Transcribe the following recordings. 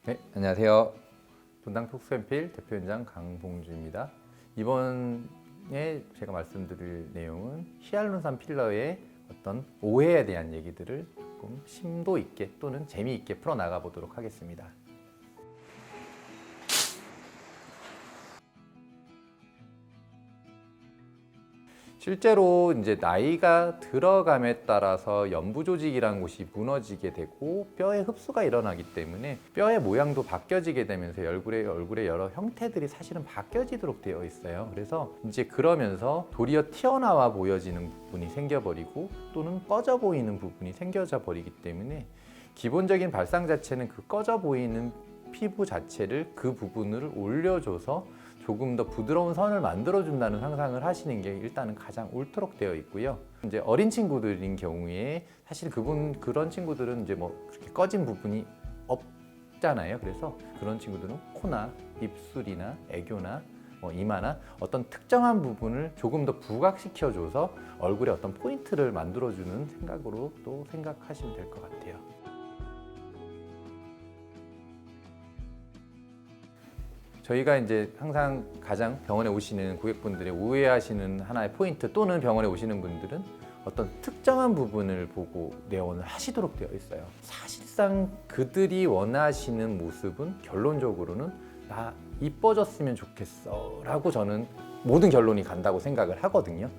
네, 안녕하세요. 분당 톡스앤필 대표연장 강봉주입니다. 이번에 제가 말씀드릴 내용은 히알루론산 필러의 어떤 오해에 대한 얘기들을 조금 심도 있게 또는 재미있게 풀어나가 보도록 하겠습니다. 실제로 이제 나이가 들어감에 따라서 연부 조직이라는 곳이 무너지게 되고 뼈의 흡수가 일어나기 때문에 뼈의 모양도 바뀌어지게 되면서 얼굴의 여러 형태들이 사실은 바뀌어지도록 되어 있어요. 그래서 이제 그러면서 도리어 튀어나와 보여지는 부분이 생겨버리고 또는 꺼져 보이는 부분이 생겨져 버리기 때문에 기본적인 발상 자체는 그 꺼져 보이는 피부 자체를 그 부분을 올려줘서 조금 더 부드러운 선을 만들어준다는 상상을 하시는 게 일단은 가장 옳도록 되어 있고요. 이제 어린 친구들인 경우에 사실 그런 친구들은 이제 뭐 그렇게 꺼진 부분이 없잖아요. 그래서 그런 친구들은 코나 입술이나 애교나 이마나 어떤 특정한 부분을 조금 더 부각시켜줘서 얼굴에 어떤 포인트를 만들어주는 생각으로 또 생각하시면 될 것 같아요. 저희가 이제 항상 가장 병원에 오시는 고객분들이 오해하시는 하나의 포인트 또는 병원에 오시는 분들은 어떤 특정한 부분을 보고 내원을 하시도록 되어 있어요. 사실상 그들이 원하시는 모습은 결론적으로는 나 이뻐졌으면 좋겠어 라고 저는 모든 결론이 간다고 생각을 하거든요.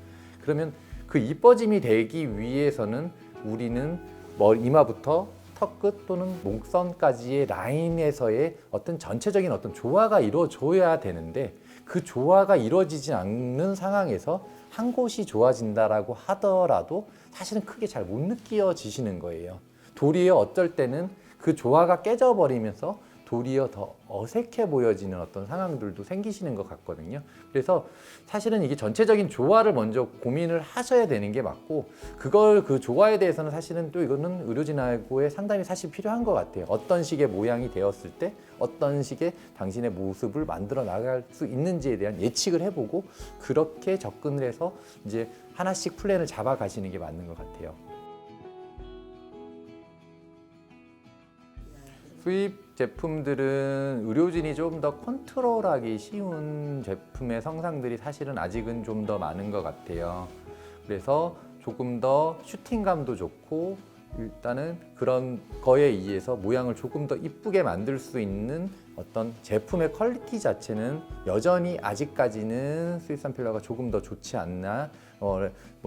그러면 그 이뻐짐이 되기 위해서는 우리는 이마부터 턱끝 또는 목선까지의 라인에서의 어떤 전체적인 어떤 조화가 이루어져야 되는데 그 조화가 이루어지지 않는 상황에서 한 곳이 좋아진다라고 하더라도 사실은 크게 잘 못 느껴지시는 거예요. 도리어 어쩔 때는 그 조화가 깨져버리면서 도리어 더 어색해 보여지는 어떤 상황들도 생기시는 것 같거든요. 그래서 사실은 이게 전체적인 조화를 먼저 고민을 하셔야 되는 게 맞고 그 조화에 대해서는 사실은 또 이거는 의료진하고의 상담이 사실 필요한 것 같아요. 어떤 식의 모양이 되었을 때 어떤 식의 당신의 모습을 만들어 나갈 수 있는지에 대한 예측을 해보고 그렇게 접근을 해서 이제 하나씩 플랜을 잡아 가시는 게 맞는 것 같아요. 수입 제품들은 의료진이 좀 더 컨트롤하기 쉬운 제품의 성상들이 사실은 아직은 좀 더 많은 것 같아요. 그래서 조금 더 슈팅감도 좋고 일단은 그런 거에 의해서 모양을 조금 더 이쁘게 만들 수 있는 어떤 제품의 퀄리티 자체는 여전히 아직까지는 수입산 필러가 조금 더 좋지 않나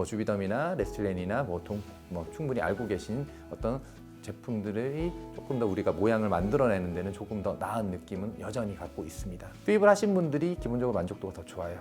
주비덤이나 레스틸렌이나 충분히 알고 계신 어떤 제품들이 조금 더 우리가 모양을 만들어내는 데는 조금 더 나은 느낌은 여전히 갖고 있습니다. 수입을 하신 분들이 기본적으로 만족도가 더 좋아요.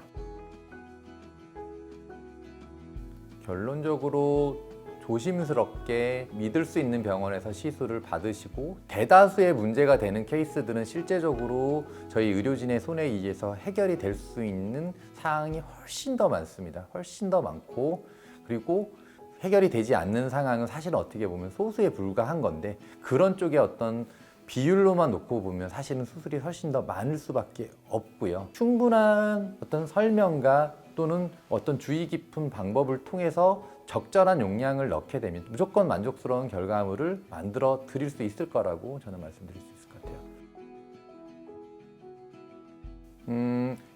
결론적으로 조심스럽게 믿을 수 있는 병원에서 시술을 받으시고 대다수의 문제가 되는 케이스들은 실제적으로 저희 의료진의 손에 의해서 해결이 될 수 있는 사항이 훨씬 더 많습니다. 훨씬 더 많고 그리고 해결이 되지 않는 상황은 사실은 어떻게 보면 소수에 불과한 건데 그런 쪽에 어떤 비율로만 놓고 보면 사실은 수술이 훨씬 더 많을 수밖에 없고요. 충분한 어떤 설명과 또는 어떤 주의 깊은 방법을 통해서 적절한 용량을 넣게 되면 무조건 만족스러운 결과물을 만들어 드릴 수 있을 거라고 저는 말씀드릴 수 있을 것 같아요.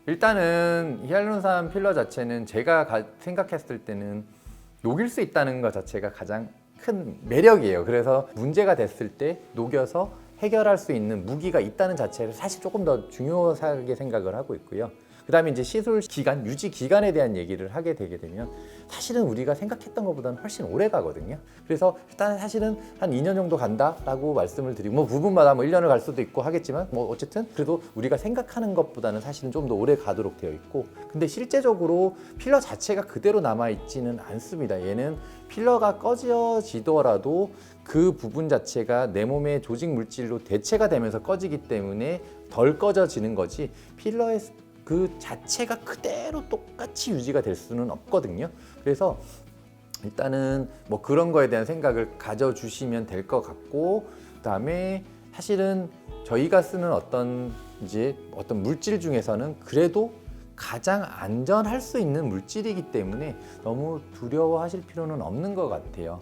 일단은 히알루론산 필러 자체는 제가 생각했을 때는 녹일 수 있다는 것 자체가 가장 큰 매력이에요. 그래서 문제가 됐을 때 녹여서 해결할 수 있는 무기가 있다는 자체를 사실 조금 더 중요하게 생각을 하고 있고요. 그 다음에 이제 시술 기간, 유지 기간에 대한 얘기를 하게 되게 되면 사실은 우리가 생각했던 것보다는 훨씬 오래 가거든요. 그래서 일단 사실은 한 2년 정도 간다라고 말씀을 드리고 부분마다 1년을 갈 수도 있고 하겠지만 어쨌든 그래도 우리가 생각하는 것보다는 사실은 좀 더 오래 가도록 되어 있고 근데 실제적으로 필러 자체가 그대로 남아있지는 않습니다. 얘는 필러가 꺼져지더라도 그 부분 자체가 내 몸의 조직 물질로 대체가 되면서 꺼지기 때문에 덜 꺼져지는 거지 필러의 그 자체가 그대로 똑같이 유지가 될 수는 없거든요. 그래서 일단은 그런 거에 대한 생각을 가져주시면 될 것 같고 그다음에 사실은 저희가 쓰는 어떤 물질 중에서는 그래도 가장 안전할 수 있는 물질이기 때문에 너무 두려워하실 필요는 없는 것 같아요.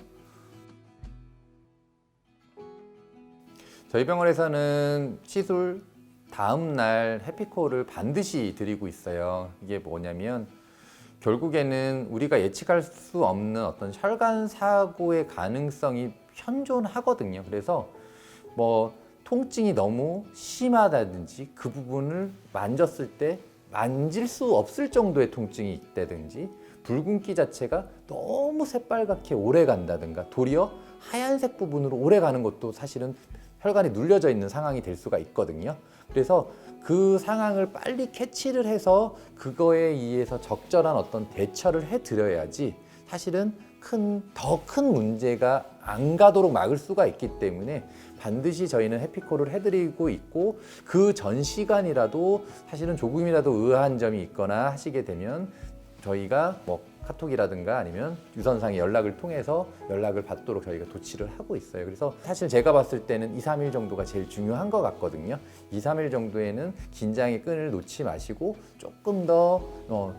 저희 병원에서는 시술 다음 날 해피콜을 반드시 드리고 있어요. 이게 뭐냐면 결국에는 우리가 예측할 수 없는 어떤 혈관 사고의 가능성이 현존하거든요. 그래서 뭐 통증이 너무 심하다든지 그 부분을 만졌을 때 만질 수 없을 정도의 통증이 있다든지 붉은기 자체가 너무 새빨갛게 오래 간다든가 도리어 하얀색 부분으로 오래 가는 것도 사실은 혈관이 눌려져 있는 상황이 될 수가 있거든요. 그래서 그 상황을 빨리 캐치를 해서 그거에 의해서 적절한 어떤 대처를 해드려야지 사실은 더 큰 문제가 안 가도록 막을 수가 있기 때문에 반드시 저희는 해피콜을 해드리고 있고 그 전 시간이라도 사실은 조금이라도 의아한 점이 있거나 하시게 되면 저희가 뭐 카톡이라든가 아니면 유선상의 연락을 통해서 연락을 받도록 저희가 도치를 하고 있어요. 그래서 사실 제가 봤을 때는 2, 3일 정도가 제일 중요한 것 같거든요. 2, 3일 정도에는 긴장의 끈을 놓지 마시고 조금 더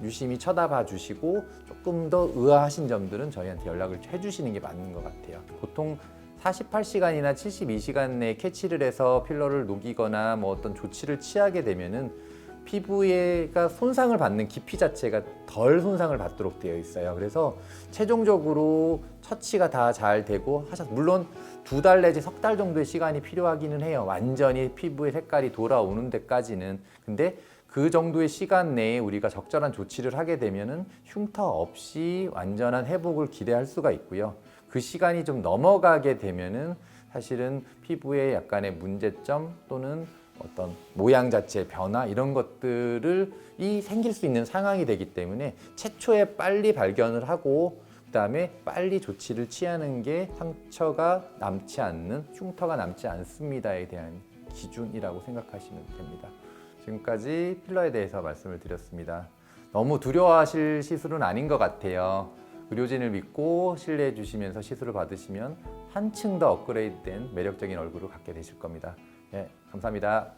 유심히 쳐다봐 주시고 조금 더 의아하신 점들은 저희한테 연락을 해주시는 게 맞는 것 같아요. 보통 48시간이나 72시간 내에 캐치를 해서 필러를 녹이거나 뭐 어떤 조치를 취하게 되면은 피부가 손상을 받는 깊이 자체가 덜 손상을 받도록 되어 있어요. 그래서 최종적으로 처치가 다 잘 되고 물론 2달 내지 3달 정도의 시간이 필요하기는 해요. 완전히 피부의 색깔이 돌아오는 데까지는. 근데 그 정도의 시간 내에 우리가 적절한 조치를 하게 되면은 흉터 없이 완전한 회복을 기대할 수가 있고요. 그 시간이 좀 넘어가게 되면은 사실은 피부에 약간의 문제점 또는 어떤 모양 자체의 변화 이런 것들이 생길 수 있는 상황이 되기 때문에 최초에 빨리 발견을 하고 그다음에 빨리 조치를 취하는 게 상처가 남지 않는 흉터가 남지 않습니다에 대한 기준이라고 생각하시면 됩니다. 지금까지 필러에 대해서 말씀을 드렸습니다. 너무 두려워하실 시술은 아닌 것 같아요. 의료진을 믿고 신뢰해 주시면서 시술을 받으시면 한층 더 업그레이드된 매력적인 얼굴을 갖게 되실 겁니다. 네, 감사합니다.